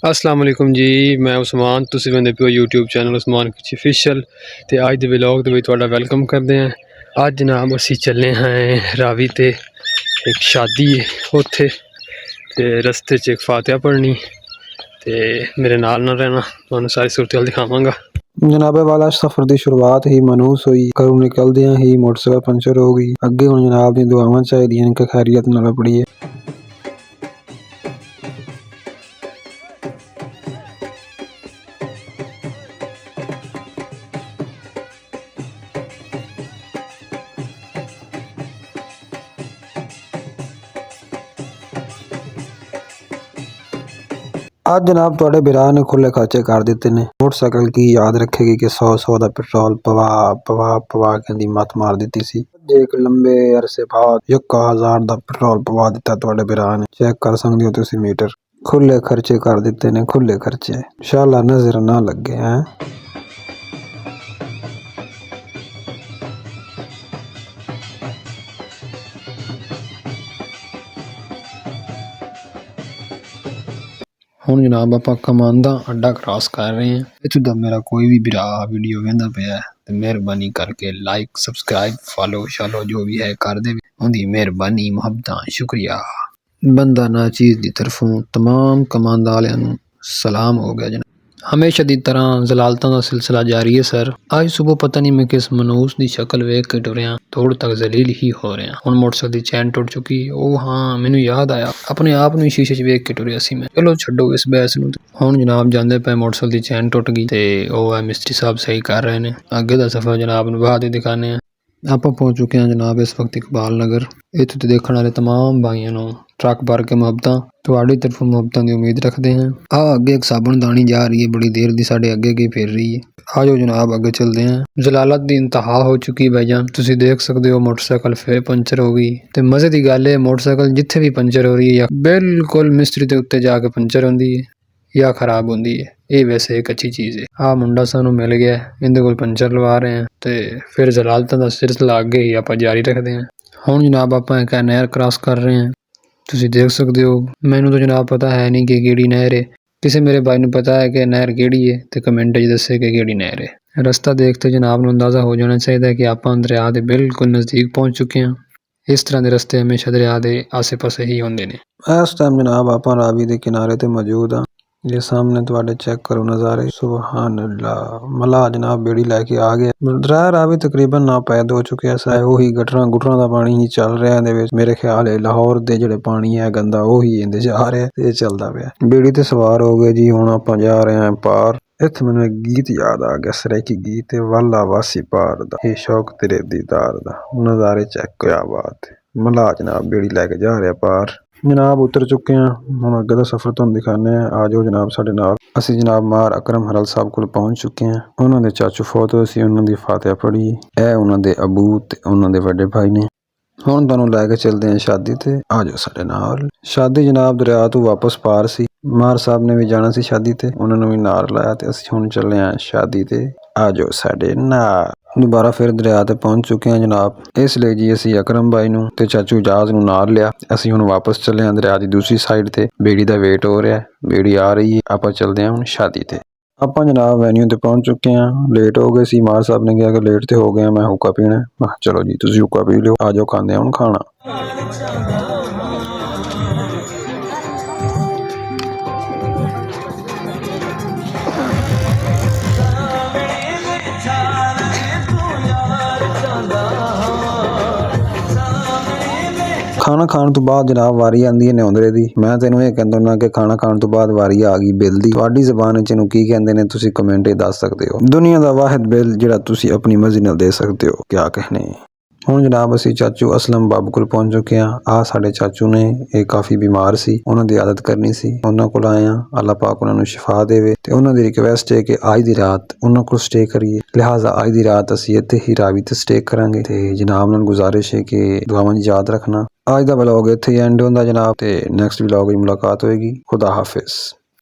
अस्सलाम वालेकुम जी। मैं उस्मान, तुसीं वेंदे पे यूट्यूब चैनल उस्मान किची ऑफिशियल। ते अज दे व्लॉग दे विच तुहाडा वेलकम करदे हैं। अज जनाब असीं चले हैं रावी ते एक शादी है उत्थे, ते रस्ते च एक फातिहा पढ़नी, ते मेरे नाल नाल रहना, तुहानूं सारी सूरत दिखावांगा। जनाबे वाला सफर की शुरुआत ही मनूस हुई। घरों निकलदियां ही मोटरसाइकिल पंचर हो गई। अगे हुण जनाब दी दुआवां चाहिदियां कि खैरियत नाल पड़िए। आज जनाब थोड़े बिरा ने खुले खर्चे कर दिते ने। मोटरसाइकिल की याद रखेगी कि 100 का पेट्रोल पवा पवा पवा के मत मार दी सी। एक लंबे अरसे बाद 1000 का पेट्रोल पवा दिता थोड़े बिरा ने। चेक कर सकते हो तुसी मीटर। खुले खर्चे कर दिते ने, खुले खर्चे। शाला नजर ना लगे हैं। ਹੁਣ जनाब ਆਪਾਂ ਕਮਾਨ ਦਾ ਅੱਡਾ ਕ੍ਰਾਸ ਕਰ ਰਹੇ ਹਾਂ। ਇੱਥੋਂ ਦਾ ਮੇਰਾ ਕੋਈ ਵੀ ਭਰਾ ਵੀਡੀਓ ਵੇਖਦਾ ਪਿਆ ਤੇ ਮਿਹਰਬਾਨੀ ਕਰਕੇ ਲਾਈਕ ਸਬਸਕ੍ਰਾइब फॉलो शालो जो भी है कर दे। उनकी मेहरबानी मुहब्बत शुक्रिया। बंदा ना चीज़ की तरफों तमाम कमांदा वालियां सलाम हो गया जनाब। हमेशा की तरह जलालतां का सिलसिला जारी है सर। आज सुबह पता नहीं मैं किस मनूस की शक्ल वेख के टुरिया, थोड़ तक जलील ही हो रहा। हुण मोटरसाइकिल की चैन टुट चुकी। ओ हाँ, मैनू याद आया, अपने आप नूं शीशे च वेख के टुरिया सी मैं। चलो छड्डो इस बहस नूं। हुण जनाब जांदे पे मोटरसाइकिल की चैन टुट गई ते ओ है मिस्त्री साहब सही कर रहे ने। अगे दा सफर जनाब नूं बाद दिखाने। आप पहुंच चुके हैं जनाब इस वक्त इकबाल नगर। इत्थे ते देखने वाले तमाम भाइयों नूं ट्रक भर के मुहब्बतां तुहाडी तरफों मुहब्बतां की उम्मीद रखते हैं। अगे एक साबुन दानी जा रही है, बड़ी देर दी साडे अगे की फिर रही है। आ जाओ जनाब आगे चलते हैं। जलालत दी इंतहा हो चुकी भाईजान। तुसी देख सकते हो मोटरसाइकिल फिर पंचर हो गई। ते मजे की गल है मोटरसाइकिल जिथे भी पंचर हो रही है या बिल्कुल मिस्त्री के उत्ते जाके पंचर होंदी है या खराब होंदी है। ये वैसे एक अच्छी चीज़ है। आ मुंडा सानू मिल गया, इहदे कोल पंचर लवा रहे हैं ते फिर जलालतां दा सिलसिला अगे ही आपां जारी रखते हैं। हुण जनाब आपां एक नहर क्रॉस कर रहे हैं। तुसी देख सकते हो। मैनू तो जनाब पता है नहीं कि केड़ी नहर है। किसी मेरे भाई नूं पता है कि नहर केड़ी है तो कमेंट च दस्से कि केड़ी नहर है। रस्ता देखते जनाब नूं अंदाज़ा हो जाना चाहिए कि आपां दरिया दे बिल्कुल नज़दीक पहुंच चुके हैं। इस तरह के रस्ते हमेशा दरिया के आसे पासे ही होंदे ने। इस टाइम जनाब आपां रावी के किनारे ते मौजूद हाँ। ये सामने तुहाडे चेक करो नज़ारे। सुबहान अल्लाह। मला जनाब बेड़ी लैके आ गया। दरिया रावी तकरीबन नापैद हो चुके हैं। ਉਹੀ गटरां गुटरां ਦਾ ਪਾਣੀ ਹੀ ਚੱਲ ਰਿਹਾ ਇਹਦੇ ਵਿੱਚ। ਮੇਰੇ ਖਿਆਲ ਹੈ ਲਾਹੌਰ ਦੇ ਜਿਹੜੇ ਪਾਣੀ ਹੈ ਗੰਦਾ ਉਹੀ ਇਹਦੇ 'ਚ ਆ ਰਿਹਾ ਤੇ ਇਹ ਚੱਲਦਾ ਪਿਆ। ਬੇੜੀ ਤੇ ਸਵਾਰ ਹੋ ਗਏ ਜੀ। ਹੁਣ ਆਪਾਂ ਜਾ ਰਹੇ ਹਾਂ ਪਾਰ। ਇੱਥੇ ਮੈਨੂੰ ਇੱਕ ਗੀਤ ਯਾਦ ਆ ਗਿਆ, ਸਰੈਕੀ ਗੀਤ ਹੈ ਵਾਲਾ ਵਾਸੀ ਪਾਰ ਦਾ। ਇਹ ਸ਼ੌਕ ਤੇਰੇ ਦੀਦਾਰ ਦਾ। ਨਜ਼ਾਰੇ ਚੈੱਕ ਕਿਆ ਬਾਤ ਹੈ। ਮਲਾ ਜਨਾਬ बेड़ी लैके जा रहा पार। जनाब उतर चुके हैं। हम अगे का सफर तुहानूं दिखाने हैं। आ जाओ जनाब साडे नाल। असीं जनाब मार अकरम हरल साहब कोल पहुंच चुके हैं। उन्हां दे चाचू फौत होए सी, उन्हां दी फातिहा पढ़ी। ए उन्हां दे अबू ते उन्हां दे वड्डे भाई ने। हुण तुहानूं लैके चलदे हैं शादी ते। आ जाओ साडे नाल। शादी जनाब दरिया तो वापस पार सी। मार साहब ने भी जाना सी शादी ते, उन्हां नूं भी नाल लाया ते असीं हुण चले हैं शादी ते। आ जाओ साडे नाल। दोबारा फिर दरिया ते पहुंच चुके हैं जनाब। इसलिए जी असीं अकरम भाई नूं ते चाचू इजाज नूं नाल लिया। असीं हुण वापस चले हैं दरिया दी दूसरी साइड ते। बेड़ी दा वेट हो रहा है, बेड़ी आ रही है। आपां चलदे हैं हुण शादी ते। ਆਪਾਂ जनाब वेन्यू ते पहुंच चुके हैं। लेट हो गए सी। मार साहब ने कहा कि लेट तो हो गए, मैं हुक्का पीना। मैं कहा चलो जी तुसीं हुक्का पी लो। आ जाओ खांदे हैं हुण खाना। खाना खाने तो बाद जनाब वारी आंदी है न्योंदरे दी। मैं तेनों ये कहंदा हुन्ना कि खाना खाने तो बाद वारी आ गई बिल दी। तुहाडी ज़बान विच इहनूं की कहंदे ने तुसीं कमेंट च दस सकदे हो। दुनिया दा वाहिद बिल जिहड़ा तुसीं अपनी मर्जी नाल दे सकदे हो। क्या कहने। हुण जनाब असीं चाचू असलम बाबू कोल पहुंच चुके हैं। आ साडे चाचू ने, ये काफ़ी बीमार सी, उन्हां दी आदत करनी सी। उन्हां कोल आए हां। अल्लाह पाक उन्हां नूं शिफा देवे ते उन्हां दी रिक्वेस्ट है कि अज दी रात उन्हां कोल स्टे करिए। लिहाजा अज दी रात असीं इत्थे ही रावी ते स्टे करांगे ते जनाब नाल गुजारिश है कि दुआवां च याद रखना। अज दा व्लॉग इत्थे ही एंड होंदा जनाब ते नैक्सट व्लॉग च मुलाकात होएगी। खुदा हाफिज़।